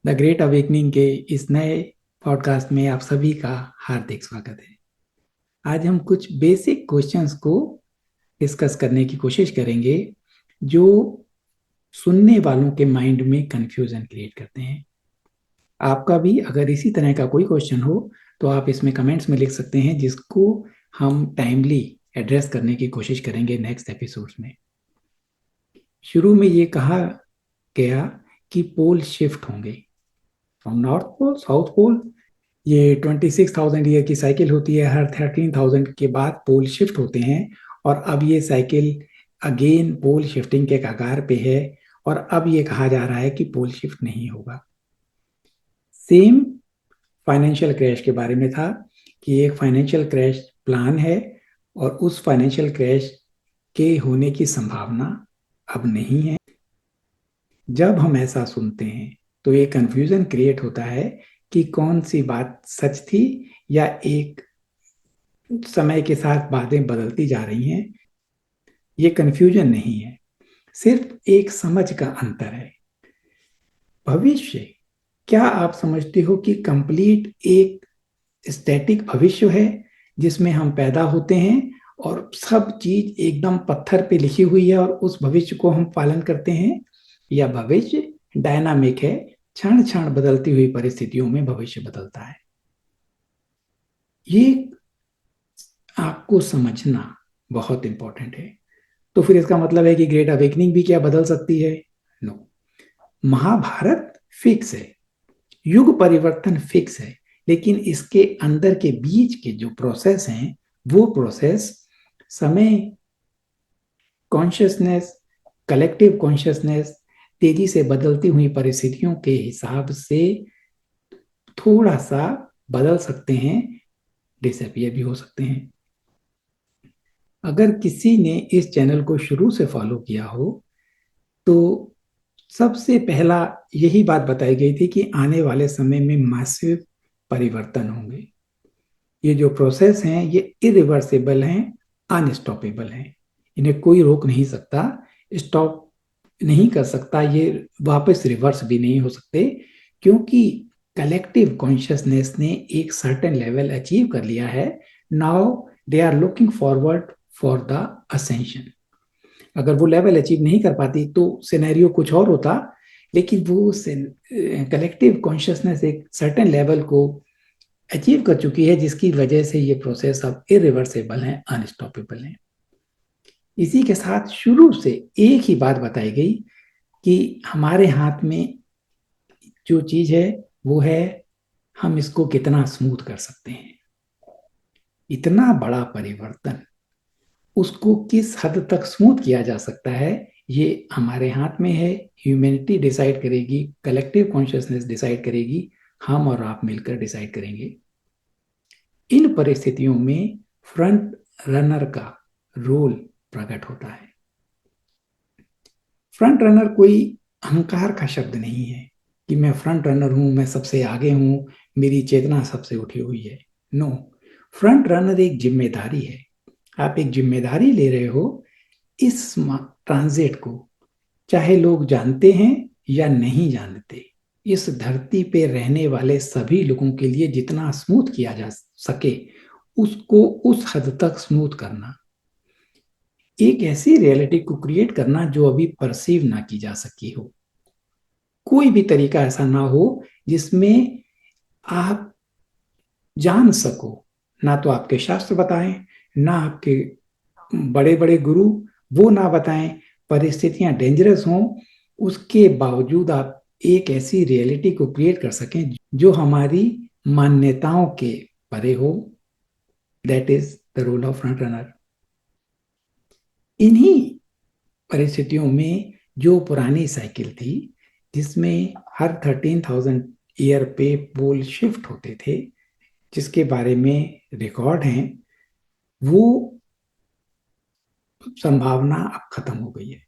The great awakening के इस नए पॉडकास्ट में आप सभी का हार्दिक स्वागत है। आज हम कुछ बेसिक क्वेश्चंस को डिस्कस करने की कोशिश करेंगे जो सुनने वालों के माइंड में कंफ्यूजन क्रिएट करते हैं। आपका भी अगर इसी तरह का कोई क्वेश्चन हो तो आप इसमें कमेंट्स में लिख सकते हैं, जिसको हम टाइमली एड्रेस करने की कोशिश करेंगे नेक्स्ट एपिसोड्स में। शुरू में ये कहा गया कि पोल शिफ्ट होंगे from north pole south pole. ये 26,000 ईयर की साइकिल होती है, हर 13,000 के बाद पोल शिफ्ट होते हैं। और अब ये साइकिल अगेन पोल शिफ्टिंग के कगार पे है, और अब ये कहा जा रहा है कि पोल शिफ्ट नहीं होगा। सेम फाइनेंशियल क्रैश के बारे में था कि एक फाइनेंशियल क्रैश प्लान है, और उस फाइनेंशियल क्रैश के होने की संभावना अब नहीं है। जब हम ऐसा सुनते हैं तो ये कंफ्यूजन क्रिएट होता है कि कौन सी बात सच थी, या एक समय के साथ बातें बदलती जा रही हैं। ये कंफ्यूजन नहीं है, सिर्फ एक समझ का अंतर है। भविष्य, क्या आप समझते हो कि कंप्लीट एक स्टैटिक भविष्य है जिसमें हम पैदा होते हैं और सब चीज एकदम पत्थर पे लिखी हुई है और उस भविष्य को हम पालन करते हैं? या भविष्य डायनामिक है, क्षण क्षण बदलती हुई परिस्थितियों में भविष्य बदलता है? ये आपको समझना बहुत इंपॉर्टेंट है। तो फिर इसका मतलब है कि ग्रेट अवेकनिंग भी क्या बदल सकती है? नो। महाभारत फिक्स है, युग परिवर्तन फिक्स है, लेकिन इसके अंदर के बीच के जो प्रोसेस हैं वो प्रोसेस समय, कॉन्शियसनेस, कलेक्टिव कॉन्शियसनेस, तेजी से बदलती हुई परिस्थितियों के हिसाब से थोड़ा सा बदल सकते हैं, डिसअपियर भी हो सकते हैं। अगर किसी ने इस चैनल को शुरू से फॉलो किया हो तो सबसे पहला यही बात बताई गई थी कि आने वाले समय में मैसिव परिवर्तन होंगे। ये जो प्रोसेस हैं ये इरिवर्सिबल हैं, अनस्टॉपेबल हैं। इन्हें कोई रोक नहीं सकता, स्टॉप नहीं कर सकता, ये वापस रिवर्स भी नहीं हो सकते, क्योंकि कलेक्टिव कॉन्शियसनेस ने एक सर्टेन लेवल अचीव कर लिया है। Now they are looking forward for the ascension. अगर वो लेवल अचीव नहीं कर पाती तो सिनेरियो कुछ और होता, लेकिन वो कलेक्टिव कॉन्शियसनेस एक सर्टेन लेवल को अचीव कर चुकी है, जिसकी वजह से ये प्रोसेस अब इरिवर्सेबल है, अनस्टॉपेबल है। इसी के साथ शुरू से एक ही बात बताई गई कि हमारे हाथ में जो चीज है वो है हम इसको कितना स्मूथ कर सकते हैं। इतना बड़ा परिवर्तन, उसको किस हद तक स्मूथ किया जा सकता है, ये हमारे हाथ में है। ह्यूमैनिटी डिसाइड करेगी, कलेक्टिव कॉन्शियसनेस डिसाइड करेगी, हम और आप मिलकर डिसाइड करेंगे। इन परिस्थितियों में फ्रंट रनर का रोल प्रकट होता है। फ्रंट रनर कोई अहंकार का शब्द नहीं है कि मैं फ्रंट रनर हूं, मैं सबसे आगे हूं, मेरी चेतना सबसे उठी हुई है। नो, फ्रंट रनर एक जिम्मेदारी है। आप एक जिम्मेदारी ले रहे हो इस ट्रांजिट को, चाहे लोग जानते हैं या नहीं जानते। इस धरती पे रहने वाले सभी लोगों के लिए जितना स्मूथ किया जा सके उसको उस हद तक स्मूथ करना, एक ऐसी रियलिटी को क्रिएट करना जो अभी परसीव ना की जा सकी हो। कोई भी तरीका ऐसा ना हो जिसमें आप जान सको, ना तो आपके शास्त्र बताएं, ना आपके बड़े बड़े गुरु वो ना बताएं, परिस्थितियां डेंजरस हों, उसके बावजूद आप एक ऐसी रियलिटी को क्रिएट कर सकें जो हमारी मान्यताओं के परे हो। That is the role of front runner. इन्हीं परिस्थितियों में जो पुरानी साइकिल थी, जिसमें हर 13,000 ईयर पे पोल शिफ्ट होते थे, जिसके बारे में रिकॉर्ड हैं, वो संभावना अब खत्म हो गई है।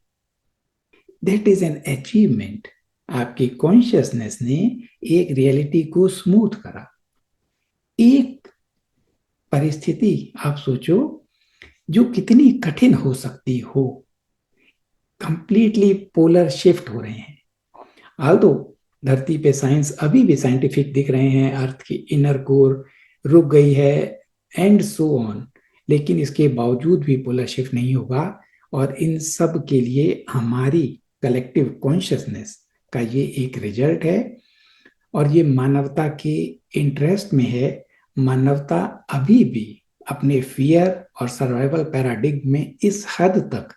That is an achievement. आपकी कॉन्शियसनेस ने एक रियलिटी को स्मूथ करा। एक परिस्थिति आप सोचो जो कितनी कठिन हो सकती हो, कंप्लीटली पोलर शिफ्ट हो रहे हैं। आल्दो धरती पे साइंस अभी भी साइंटिफिक दिख रहे हैं, अर्थ की इनर कोर रुक गई है एंड सो ऑन, लेकिन इसके बावजूद भी पोलर शिफ्ट नहीं होगा। और इन सब के लिए हमारी कलेक्टिव कॉन्शियसनेस का ये एक रिजल्ट है, और ये मानवता के इंटरेस्ट में है। मानवता अभी भी अपने फियर और सर्वाइवल पैराडिग्म में इस हद तक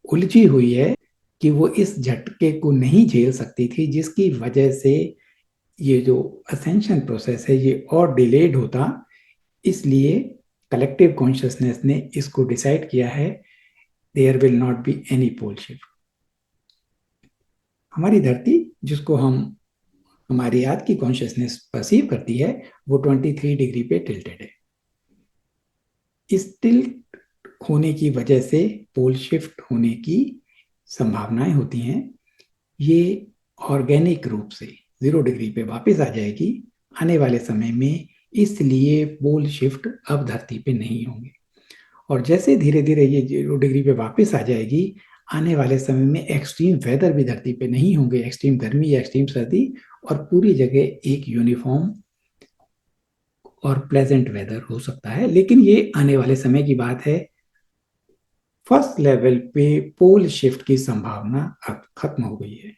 उलझी हुई है कि वो इस झटके को नहीं झेल सकती थी, जिसकी वजह से ये जो असेंशन प्रोसेस है ये और डिलेड होता। इसलिए कलेक्टिव कॉन्शियसनेस ने इसको डिसाइड किया है, there will not be any pole shift. हमारी धरती, जिसको हम हमारी आज की कॉन्शियसनेस परसीव करती है, वो 23 डिग्री पे टिल्टेड है। इस टिल्ट होने की वजह से पोल शिफ्ट होने की संभावनाएं होती हैं। ये ऑर्गेनिक रूप से 0 डिग्री पे वापस आ जाएगी आने वाले समय में, इसलिए पोल शिफ्ट अब धरती पे नहीं होंगे। और जैसे धीरे धीरे ये 0 डिग्री पे वापस आ जाएगी, आने वाले समय में एक्सट्रीम वेदर भी धरती पे नहीं होंगे, एक्सट्रीम गर्मी या एक्सट्रीम सर्दी, और पूरी जगह एक यूनिफॉर्म और प्लेजेंट वेदर हो सकता है। लेकिन ये आने वाले समय की बात है। फर्स्ट लेवल पे पोल शिफ्ट की संभावना अब खत्म हो गई है।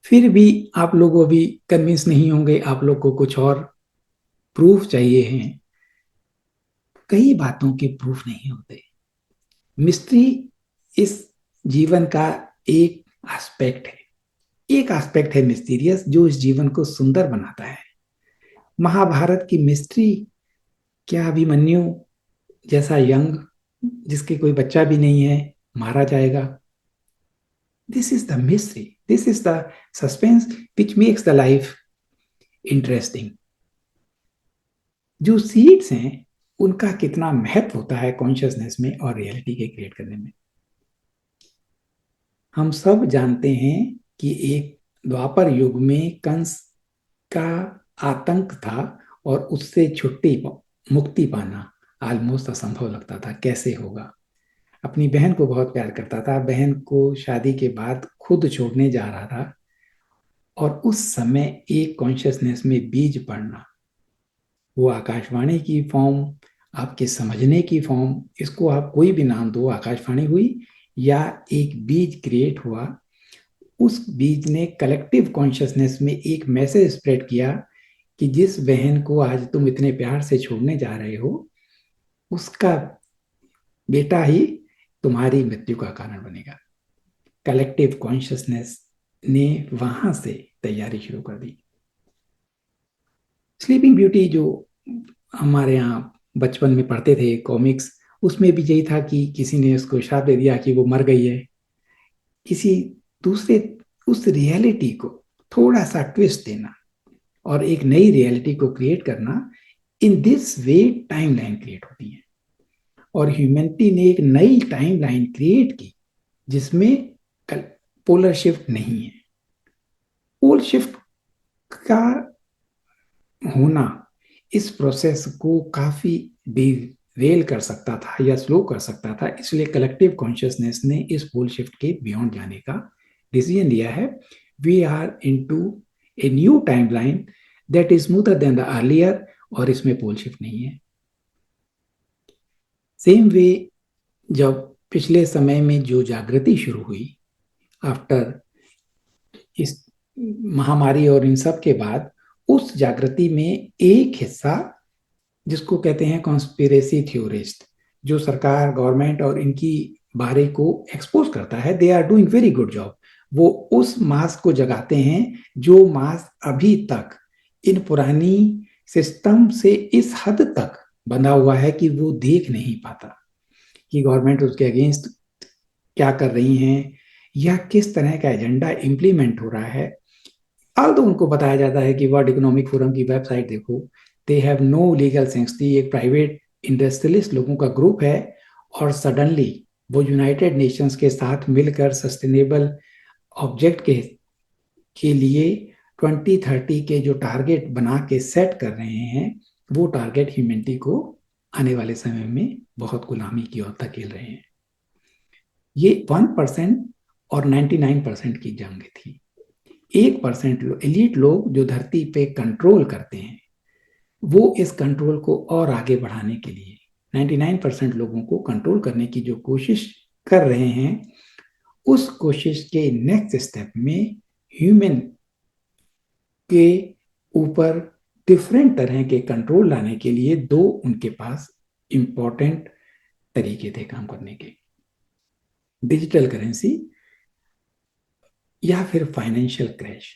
फिर भी आप लोग अभी कन्विंस नहीं होंगे, आप लोग को कुछ और प्रूफ चाहिए हैं। कई बातों के प्रूफ नहीं होते। मिस्ट्री इस जीवन का एक एस्पेक्ट है, एक एस्पेक्ट है मिस्टीरियस, जो इस जीवन को सुंदर बनाता है। महाभारत की मिस्ट्री, क्या अभिमन्यु जैसा यंग, जिसके कोई बच्चा भी नहीं है, मारा जाएगा? This is the mystery, this is the suspense which makes the life interesting. जो सीड्स हैं उनका कितना महत्व होता है कॉन्शियसनेस में और रियलिटी के क्रिएट करने में। हम सब जानते हैं कि एक द्वापर युग में कंस का आतंक था, और उससे छुट्टी मुक्ति पाना ऑलमोस्ट असंभव लगता था। कैसे होगा? अपनी बहन को बहुत प्यार करता था, बहन को शादी के बाद खुद छोड़ने जा रहा था, और उस समय एक कॉन्शियसनेस में बीज पड़ना, वो आकाशवाणी की फॉर्म, आपके समझने की फॉर्म, इसको आप कोई भी नाम दो, आकाशवाणी हुई या एक बीज क्रिएट हुआ। उस बीज ने कलेक्टिव कॉन्शियसनेस में एक मैसेज स्प्रेड किया कि जिस बहन को आज तुम इतने प्यार से छोड़ने जा रहे हो, उसका बेटा ही तुम्हारी मृत्यु का कारण बनेगा। कलेक्टिव कॉन्शियसनेस ने वहां से तैयारी शुरू कर दी। स्लीपिंग ब्यूटी जो हमारे यहाँ बचपन में पढ़ते थे कॉमिक्स, उसमें भी यही था कि किसी ने उसको श्राप दे दिया कि वो मर गई है। किसी दूसरे उस रियलिटी को थोड़ा सा ट्विस्ट देना और एक नई रियलिटी को क्रिएट करना, in this way timeline create होती है। और ह्यूमैनिटी ने एक नई टाइमलाइन क्रिएट की जिसमें पोलर शिफ्ट नहीं है। पोल शिफ्ट का होना इस प्रोसेस को काफी डिरेल कर सकता था या स्लो कर सकता था, इसलिए कलेक्टिव कॉन्शियसनेस ने इस पोल शिफ्ट के बियॉन्ड जाने का डिसीजन लिया है। We are into a new timeline that is smoother than the earlier, और इसमें पोल शिफ्ट नहीं है। सेम वे, जब पिछले समय में जो जागृति शुरू हुई आफ्टर इस महामारी और इन सब के बाद, उस जागृति में एक हिस्सा जिसको कहते हैं कॉन्स्पिरेसी थ्योरिस्ट, जो सरकार, गवर्नमेंट और इनकी बारे को एक्सपोज करता है, they are doing very good job. वो उस मास को जगाते हैं जो मास अभी तक इन पुरानी सिस्टम से इस हद तक बंधा हुआ है कि वो देख नहीं पाता कि गवर्नमेंट उसके अगेंस्ट क्या कर रही हैं या किस तरह का एजेंडा इम्प्लीमेंट हो रहा है। तो उनको बताया जाता है कि वर्ल्ड इकोनॉमिक फोरम की वेबसाइट देखो, दे हैव नो लीगल सेंसिटी, एक प्राइवेट इंडस्ट्रियलिस्ट लोगों का ग्रुप है, और सडनली वो यूनाइटेड नेशंस के साथ मिलकर सस्टेनेबल ऑब्जेक्ट के लिए 2030 के जो टारगेट बना के सेट कर रहे हैं, वो टारगेट ह्यूमैनिटी को आने वाले समय में बहुत गुलामी की ओर धकेल रहे हैं। ये 1% और 99% की जंग थी। 1% एलीट लोग जो धरती पे कंट्रोल करते हैं, वो इस कंट्रोल को और आगे बढ़ाने के लिए 99% लोगों को कंट्रोल करने की जो कोशिश कर रहे हैं, उस कोशिश के नेक्स्ट स्टेप में ह्यूमन के ऊपर डिफरेंट तरह के कंट्रोल लाने के लिए दो उनके पास इंपॉर्टेंट तरीके थे काम करने के। डिजिटल करेंसी या फिर फाइनेंशियल क्रैश।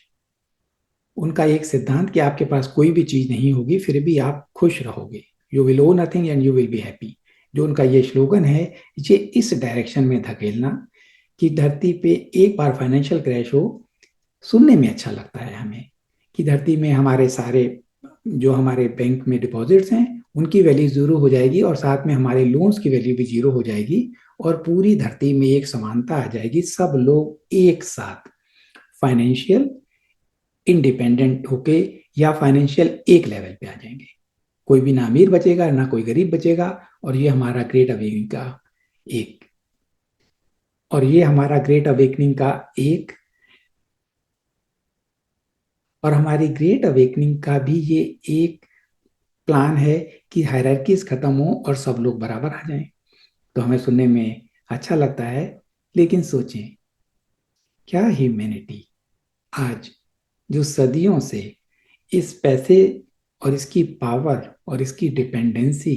उनका एक सिद्धांत कि आपके पास कोई भी चीज नहीं होगी फिर भी आप खुश रहोगे, you will own nothing and you will be happy. जो उनका ये स्लोगन है, ये इस डायरेक्शन में धकेलना कि धरती पे एक बार फाइनेंशियल क्रैश हो, सुनने में अच्छा लगता है हमें कि धरती में हमारे सारे जो हमारे बैंक में डिपॉजिट्स हैं उनकी वैल्यू जीरो हो जाएगी और साथ में हमारे लोन्स की वैल्यू भी जीरो हो जाएगी और पूरी धरती में एक समानता आ जाएगी, सब लोग एक साथ फाइनेंशियल इंडिपेंडेंट होके या फाइनेंशियल एक लेवल पे आ जाएंगे। कोई भी ना अमीर बचेगा ना कोई गरीब बचेगा। और ये हमारा ग्रेट अवेकनिंग का एक और ये हमारा ग्रेट अवेकनिंग का एक और हमारी ग्रेट अवेकनिंग का भी ये एक प्लान है कि हायरार्कीज खत्म हो और सब लोग बराबर आ जाएं। तो हमें सुनने में अच्छा लगता है, लेकिन सोचें, क्या ह्यूमैनिटी आज जो सदियों से इस पैसे और इसकी पावर और इसकी डिपेंडेंसी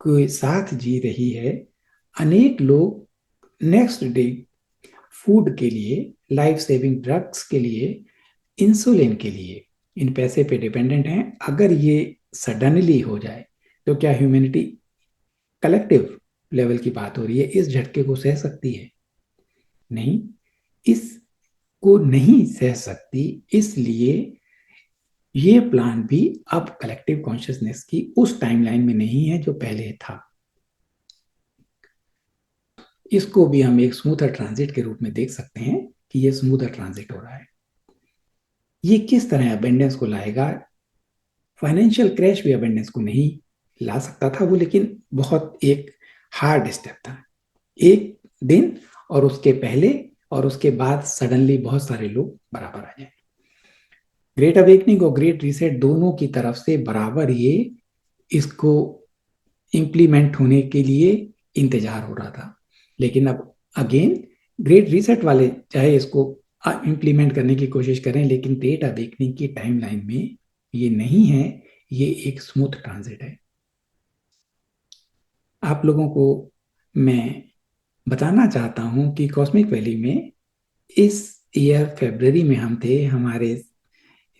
के साथ जी रही है, अनेक लोग नेक्स्ट डे फूड के लिए, लाइफ सेविंग ड्रग्स के लिए, इंसुलिन के लिए इन पैसे पे डिपेंडेंट हैं। अगर ये सडनली हो जाए तो क्या ह्यूमैनिटी कलेक्टिव लेवल की बात हो रही है, इस झटके को सह सकती है? नहीं, इसको नहीं सह सकती। इसलिए ये प्लान भी अब कलेक्टिव कॉन्शियसनेस की उस टाइमलाइन में नहीं है जो पहले था। इसको भी हम एक स्मूथर ट्रांजिट के रूप में देख सकते हैं कि ये स्मूथर ट्रांजिट हो रहा है। ये किस तरह अबेंडेंस को लाएगा? फाइनेंशियल क्रैश भी अबेंडेंस को नहीं ला सकता था वो, लेकिन बहुत एक हार्ड स्टेप था। एक दिन और उसके पहले और उसके बाद सडनली बहुत सारे लोग बराबर आ जाए। ग्रेट अवेकनिंग और ग्रेट रीसेट दोनों की तरफ से बराबर ये इसको इम्प्लीमेंट होने के लिए इंतजार हो रहा था। लेकिन अब अगेन ग्रेट रीसेट वाले चाहे इसको इम्प्लीमेंट करने की कोशिश करें, लेकिन ग्रेट अवेकनिंग की टाइमलाइन में ये नहीं है। ये एक स्मूथ ट्रांजिट है। आप लोगों को मैं बताना चाहता हूं कि कॉस्मिक वैली में इस ईयर फरवरी में हम थे, हमारे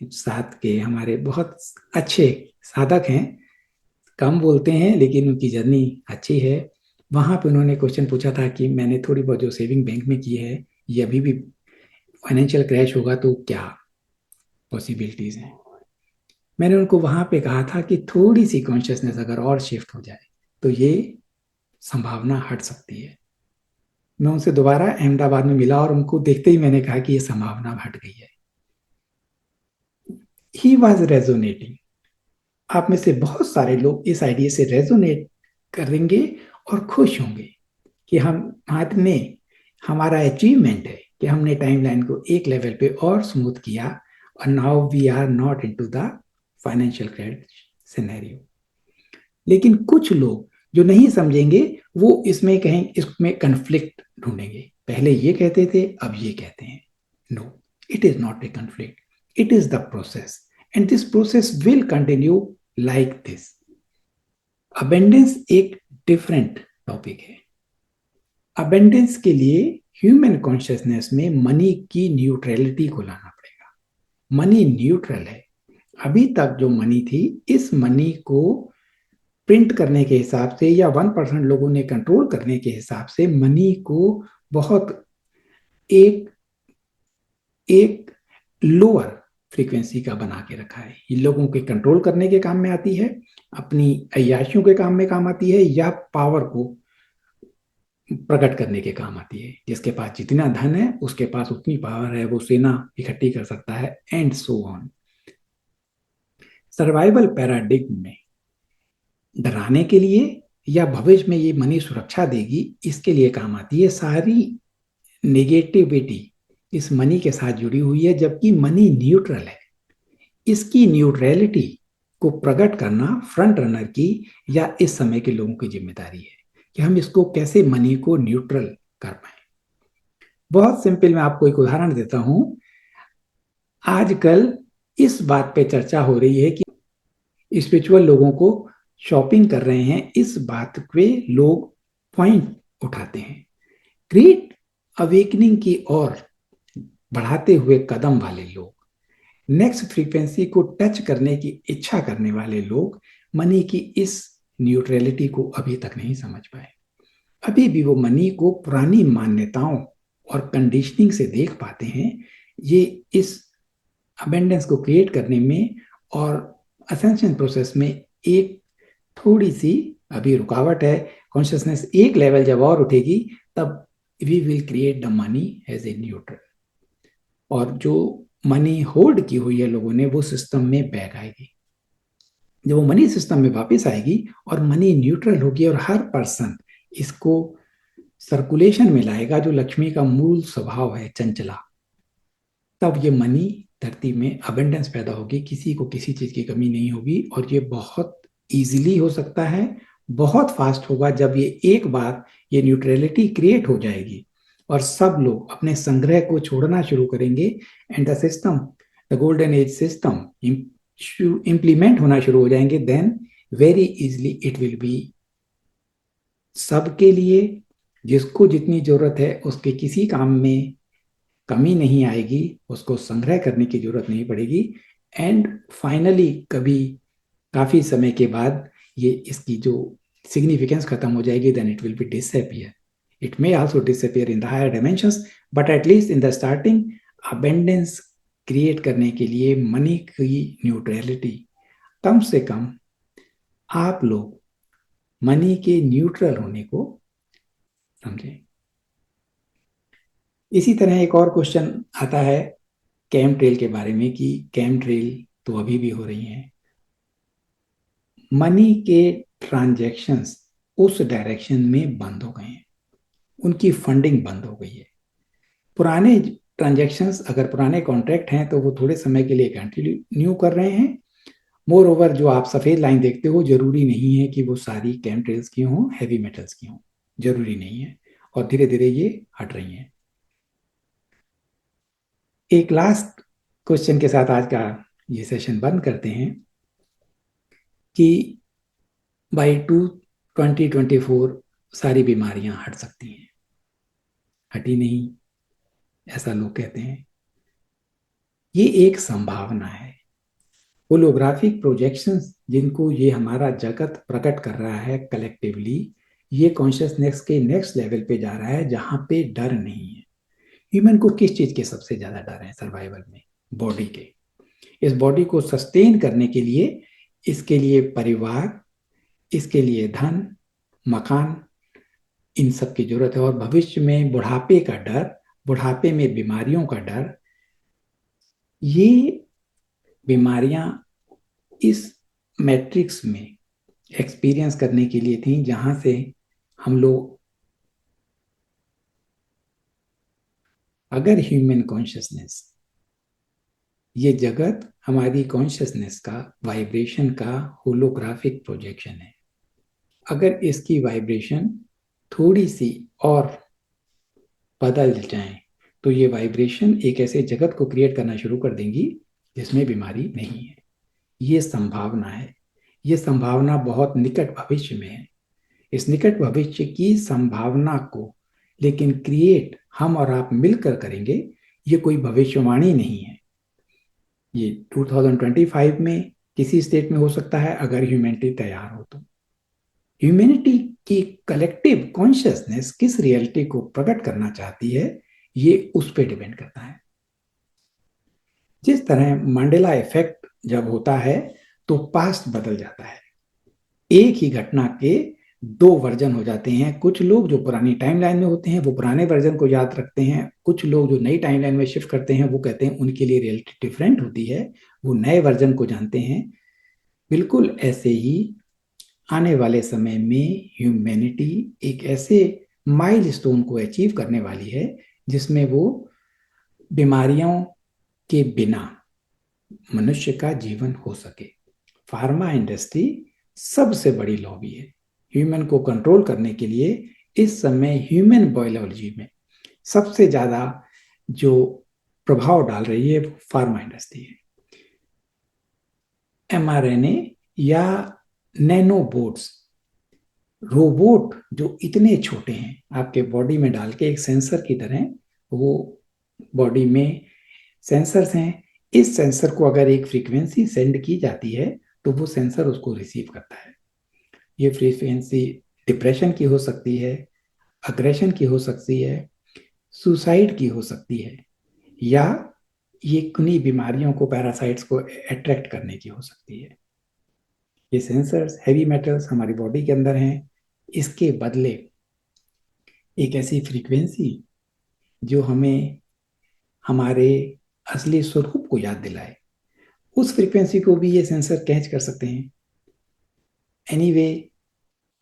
साथ के हमारे बहुत अच्छे साधक हैं, कम बोलते हैं लेकिन उनकी जर्नी अच्छी है। वहां पे उन्होंने क्वेश्चन पूछा था कि मैंने थोड़ी बहुत जो सेविंग बैंक में की है, ये अभी भी फाइनेंशियल क्रैश होगा तो क्या पॉसिबिलिटीज हैं? मैंने उनको वहां पे कहा था कि थोड़ी सी कॉन्शियसनेस अगर और शिफ्ट हो जाए तो ये संभावना हट सकती है। मैं उनसे दोबारा अहमदाबाद में मिला और उनको देखते ही मैंने कहा कि ये संभावना हट गई है। He was resonating. आप में से बहुत सारे लोग इस आइडिया से रेजोनेट करेंगे और खुश होंगे कि हमने हमारा अचीवमेंट है कि हमने टाइमलाइन को एक लेवल पे और स्मूथ किया और now we are not into the financial crash scenario. लेकिन कुछ लोग जो नहीं समझेंगे वो इसमें कहें, इसमें कन्फ्लिक्ट ढूंढेंगे। पहले ये कहते थे अब ये कहते हैं। No, it is not a conflict, it is the process and this process will continue like this. Abundance एक डिफरेंट टॉपिक है। अबेंडेंस के लिए ह्यूमन कॉन्शियसनेस में मनी की न्यूट्रलिटी को लाना पड़ेगा। मनी न्यूट्रल है। अभी तक जो मनी थी, इस मनी को प्रिंट करने के हिसाब से या 1% लोगों ने कंट्रोल करने के हिसाब से मनी को बहुत एक एक लोअर फ्रीक्वेंसी का बना के रखा है। ये लोगों के कंट्रोल करने के काम में आती है, अपनी अय्याशियों के काम में काम आती है, या पावर को प्रकट करने के काम आती है। जिसके पास जितना धन है उसके पास उतनी पावर है, वो सेना इकट्ठी कर सकता है and so on. Survival paradigm में डराने के लिए या भविष्य में ये मनी सुरक्षा देगी इसके लिए काम आती है। सारी नेगेटिविटी इस मनी के साथ जुड़ी हुई है, जबकि मनी न्यूट्रल है। इसकी न्यूट्रलिटी को प्रकट करना फ्रंट रनर की या इस समय के लोगों की जिम्मेदारी है कि हम इसको कैसे मनी को न्यूट्रल कर पाए। बहुत सिंपल, मैं आपको एक उदाहरण देता हूं। आजकल इस बात पे चर्चा हो रही है कि स्पिरिचुअल लोगों को शॉपिंग कर रहे हैं, इस बात पे लोग पॉइंट उठाते हैं। ग्रेट अवेकनिंग की ओर बढ़ाते हुए कदम वाले लोग, नेक्स्ट फ्रीक्वेंसी को टच करने की इच्छा करने वाले लोग मनी की इस न्यूट्रलिटी को अभी तक नहीं समझ पाए। अभी भी वो मनी को पुरानी मान्यताओं और कंडीशनिंग से देख पाते हैं। ये इस अबेंडेंस को क्रिएट करने में और असेंशन प्रोसेस में एक थोड़ी सी अभी रुकावट है। कॉन्शियसनेस एक लेवल जब और उठेगी, तब we will create the money as a neutral, और जो मनी होल्ड की हुई है लोगों ने, वो सिस्टम में बैक आएगी। जब वो मनी सिस्टम में वापस आएगी और मनी न्यूट्रल होगी और हर पर्सन इसको सर्कुलेशन में लाएगा, जो लक्ष्मी का मूल स्वभाव है, चंचला, तब ये मनी धरती में अबेंडेंस पैदा होगी। किसी को किसी चीज की कमी नहीं होगी, और ये बहुत इजीली हो सकता है, बहुत फास्ट होगा। जब ये एक बार ये न्यूट्रलिटी क्रिएट हो जाएगी और सब लोग अपने संग्रह को छोड़ना शुरू करेंगे, and the system, the golden age system implement होना शुरू हो जाएंगे, then very easily it will be सबके लिए, जिसको जितनी जरूरत है उसके किसी काम में कमी नहीं आएगी, उसको संग्रह करने की जरूरत नहीं पड़ेगी। एंड फाइनली कभी काफी समय के बाद ये इसकी जो सिग्निफिकेंस खत्म हो जाएगी, then it will be disappear. It may also disappear in the higher dimensions, but at least in the starting abundance create करने के लिए मनी की न्यूट्रलिटी, कम से कम आप लोग मनी के न्यूट्रल होने को समझें। इसी तरह एक और क्वेश्चन आता है कैम ट्रेल के बारे में कि कैम ट्रेल तो अभी भी हो रही हैं। मनी के ट्रांजैक्शंस उस डायरेक्शन में बंद हो गए हैं, उनकी फंडिंग बंद हो गई है। पुराने ट्रांजैक्शंस, अगर पुराने कॉन्ट्रैक्ट हैं, तो वो थोड़े समय के लिए कंटिन्यू कर रहे हैं। मोर ओवर, जो आप सफेद लाइन देखते हो, जरूरी नहीं है कि वो सारी कैम ट्रेल्स की हों, हैवी मेटल्स की हों, जरूरी नहीं है, और धीरे धीरे ये हट रही हैं। एक लास्ट क्वेश्चन के साथ आज का ये सेशन बंद करते हैं कि बाई 2024 सारी बीमारियां हट सकती हैं। हटी नहीं, ऐसा लोग कहते हैं। ये एक संभावना है। होलोग्राफिक प्रोजेक्शंस, जिनको ये हमारा जगत प्रकट कर रहा है कलेक्टिवली, ये कॉन्शियसनेस के नेक्स्ट लेवल पे जा रहा है, जहां पे डर नहीं है। ह्यूमन को किस चीज के सबसे ज्यादा डर है सर्वाइवल में? बॉडी के। इस बॉडी को सस्टेन करने के लिए, इसके लिए परिवार, इसके लिए धन, मकान, इन सब की जरूरत है। और भविष्य में बुढ़ापे का डर, बुढ़ापे में बीमारियों का डर, ये बीमारियां इस मैट्रिक्स में एक्सपीरियंस करने के लिए थी, जहां से हम लोग, अगर ह्यूमन कॉन्शियसनेस, ये जगत हमारी कॉन्शियसनेस का, वाइब्रेशन का होलोग्राफिक प्रोजेक्शन है। अगर इसकी वाइब्रेशन थोड़ी सी और बदल जाए, तो ये वाइब्रेशन एक ऐसे जगत को क्रिएट करना शुरू कर देंगी जिसमें बीमारी नहीं है। ये संभावना है। ये संभावना बहुत निकट भविष्य में है। इस निकट भविष्य की संभावना को लेकिन क्रिएट हम और आप मिलकर करेंगे। ये कोई भविष्यवाणी नहीं है। ये 2025 में किसी स्टेट में हो सकता है, अगर ह्यूमैनिटी तैयार हो तो। ह्यूमैनिटी की कलेक्टिव कॉन्शियसनेस किस रियलिटी को प्रकट करना चाहती है, ये उस पर डिपेंड करता है। जिस तरह मंडेला इफेक्ट जब होता है, तो पास्ट बदल जाता है। एक ही घटना के दो वर्जन हो जाते हैं। कुछ लोग जो पुरानी टाइमलाइन में होते हैं, वो पुराने वर्जन को याद रखते हैं। कुछ लोग जो नई टाइमलाइन में शिफ्ट करते हैं, वो कहते हैं उनके लिए रियलिटी डिफरेंट होती है, वो नए वर्जन को जानते हैं। बिल्कुल ऐसे ही आने वाले समय में ह्यूमैनिटी एक ऐसे माइलस्टोन को अचीव करने वाली है, जिसमें वो बीमारियों के बिना मनुष्य का जीवन हो सके। फार्मा इंडस्ट्री सबसे बड़ी लॉबी है ह्यूमन को कंट्रोल करने के लिए। इस समय ह्यूमन बायोलॉजी में सबसे ज्यादा जो प्रभाव डाल रही है वो फार्मा इंडस्ट्री है। एमआरएनए या नैनोबोट्स, रोबोट जो इतने छोटे हैं, आपके बॉडी में डाल के एक सेंसर की तरह वो बॉडी में सेंसर्स हैं। इस सेंसर को अगर एक फ्रीक्वेंसी सेंड की जाती है तो वो सेंसर उसको रिसीव करता है। ये फ्रीक्वेंसी डिप्रेशन की हो सकती है, अग्रेशन की हो सकती है, सुसाइड की हो सकती है, या ये किन्हीं बीमारियों को, पैरासाइट्स को अट्रैक्ट करने की हो सकती है। ये सेंसर्स हैवी मेटल्स हमारी बॉडी के अंदर हैं। इसके बदले एक ऐसी फ्रीक्वेंसी जो हमें हमारे असली स्वरूप को याद दिलाए, उस फ्रीक्वेंसी को भी ये सेंसर कैच कर सकते हैं। एनीवे,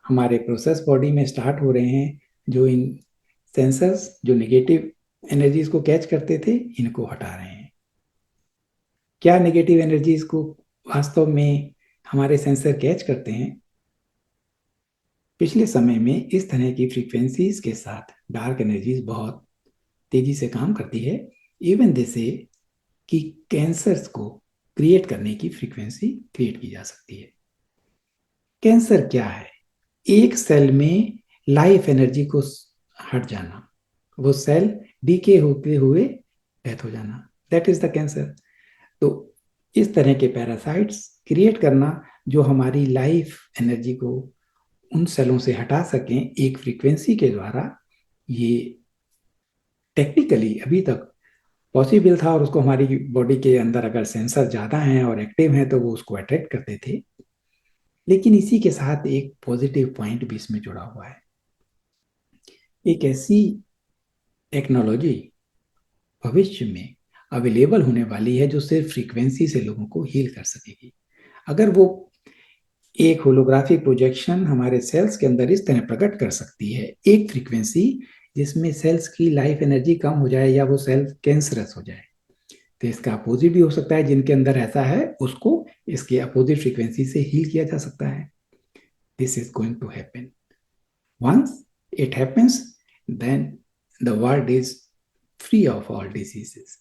हमारे प्रोसेस बॉडी में स्टार्ट हो रहे हैं। जो इन सेंसर्स जो नेगेटिव एनर्जीज को कैच करते थे, इनको हटा रहे हैं। क्या नेगेटिव एनर्जीज को वास्तव में हमारे सेंसर कैच करते हैं? पिछले समय में इस तरह की फ्रीक्वेंसीज के साथ डार्क एनर्जीज बहुत तेजी से काम करती है। इवन जैसे कि कैंसर्स को क्रिएट करने की फ्रीक्वेंसी क्रिएट की जा सकती है। कैंसर क्या है? एक सेल में लाइफ एनर्जी को हट जाना, वो सेल डीके होते हुए डेथ हो जाना, दैट इज द कैंसर। तो इस तरह के पैरासाइट्स क्रिएट करना जो हमारी लाइफ एनर्जी को उन सेलों से हटा सकें एक फ्रीक्वेंसी के द्वारा, ये टेक्निकली अभी तक पॉसिबल था। और उसको हमारी बॉडी के अंदर अगर सेंसर ज़्यादा हैं और एक्टिव हैं तो वो उसको अट्रैक्ट करते थे। लेकिन इसी के साथ एक पॉजिटिव पॉइंट भी इसमें जुड़ा हुआ है। एक ऐसी टेक्नोलॉजी भविष्य में अवेलेबल होने वाली है जो सिर्फ फ्रीक्वेंसी से लोगों को हील कर सकेगी। अगर वो एक होलोग्राफिक प्रोजेक्शन हमारे सेल्स के अंदर इस तरह प्रकट कर सकती है एक फ्रीक्वेंसी जिसमें सेल्स की लाइफ एनर्जी कम हो जाए या वो सेल कैंसरस हो जाए, तो इसका अपोजिट भी हो सकता है। जिनके अंदर ऐसा है उसको इसके अपोजिट फ्रीक्वेंसी से हील किया जा सकता है। This is going to happen. Once it happens, then the world is free of all diseases.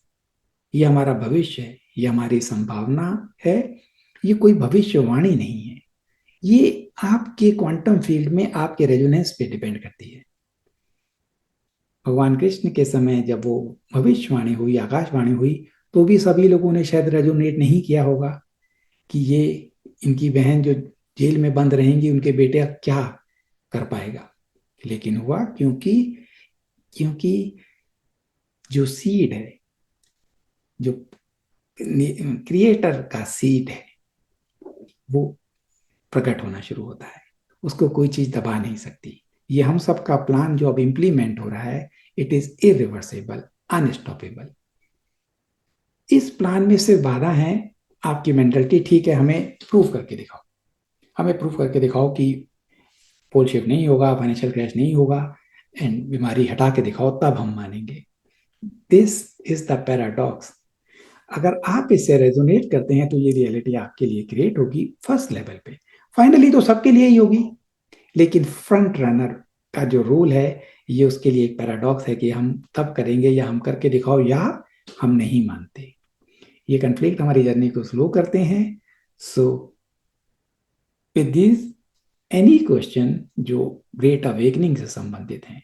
ये हमारा भविष्य है, ये हमारी संभावना है। ये कोई भविष्यवाणी नहीं है, ये आपके क्वांटम फील्ड में आपके रेजोनेंस पे डिपेंड करती है। भगवान कृष्ण के समय जब वो भविष्यवाणी हुई, आकाशवाणी हुई, तो भी सभी लोगों ने शायद रेजोनेट नहीं किया होगा कि ये इनकी बहन जो जेल में बंद रहेंगी उनके बेटे क्या कर पाएगा। लेकिन हुआ, क्योंकि क्योंकि जो सीड है, जो क्रिएटर का सीड है, वो प्रकट होना शुरू होता है। उसको कोई चीज दबा नहीं सकती। ये हम सबका प्लान जो अब इम्प्लीमेंट हो रहा है, इट इज इरिवर्सिबल, अनस्टॉपेबल। इस प्लान में सिर्फ बाधा है आपकी मेंटलिटी। ठीक है, हमें प्रूव करके दिखाओ, हमें प्रूव करके दिखाओ कि पोल शिफ्ट नहीं होगा, फाइनेंशियल क्रैश नहीं होगा, एंड बीमारी हटा के दिखाओ, तब हम मानेंगे। This is the paradox. अगर आप इससे रेजोनेट करते हैं तो ये रियलिटी आपके लिए क्रिएट होगी फर्स्ट लेवल पे। फाइनली तो सबके लिए ही होगी, लेकिन फ्रंट रनर का जो रोल है, ये उसके लिए एक पैराडॉक्स है कि हम तब करेंगे या हम करके दिखाओ या हम नहीं मानते। ये कन्फ्लिक्ट हमारी जर्नी को स्लो करते हैं। So with this, any question जो ग्रेट अवेकनिंग से संबंधित हैं,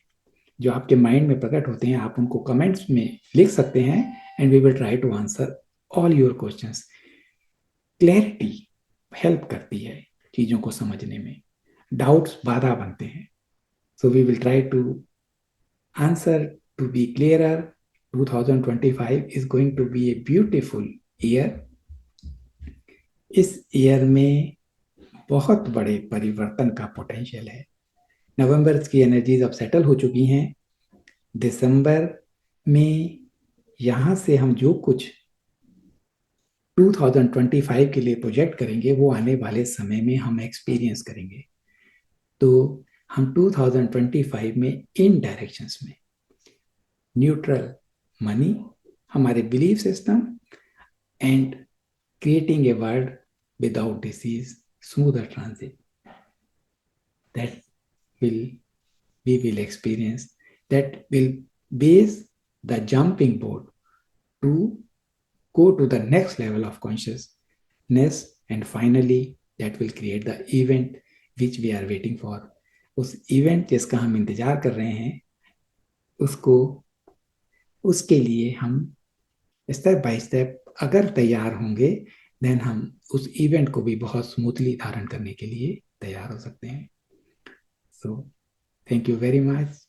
जो आपके माइंड में प्रकट होते हैं, आप उनको कमेंट्स में लिख सकते हैं and we will try to answer all your questions. Clarity help करती है चीजों को समझने में, डाउट्स बाधा बनते हैं। So we will try to answer to be clearer. 2025 is going to be a beautiful year. इस ईयर में बहुत बड़े परिवर्तन का पोटेंशियल है। नवंबर की एनर्जीज अब सेटल हो चुकी हैं। दिसंबर में यहाँ से हम जो कुछ 2025 के लिए प्रोजेक्ट करेंगे वो आने वाले समय में हम एक्सपीरियंस करेंगे। तो हम 2025 में इन डायरेक्शंस में न्यूट्रल मनी, हमारे belief system and creating a world without disease, smoother transit that will we will experience, that will base the jumping board to go to the next level of consciousness, and finally that will create the event which we are waiting for. उस event जिसका हम इंतजार कर रहे हैं, उसको उसके लिए हम स्टेप बाय स्टेप अगर तैयार होंगे, देन हम उस इवेंट को भी बहुत स्मूथली धारण करने के लिए तैयार हो सकते हैं. So thank you very much.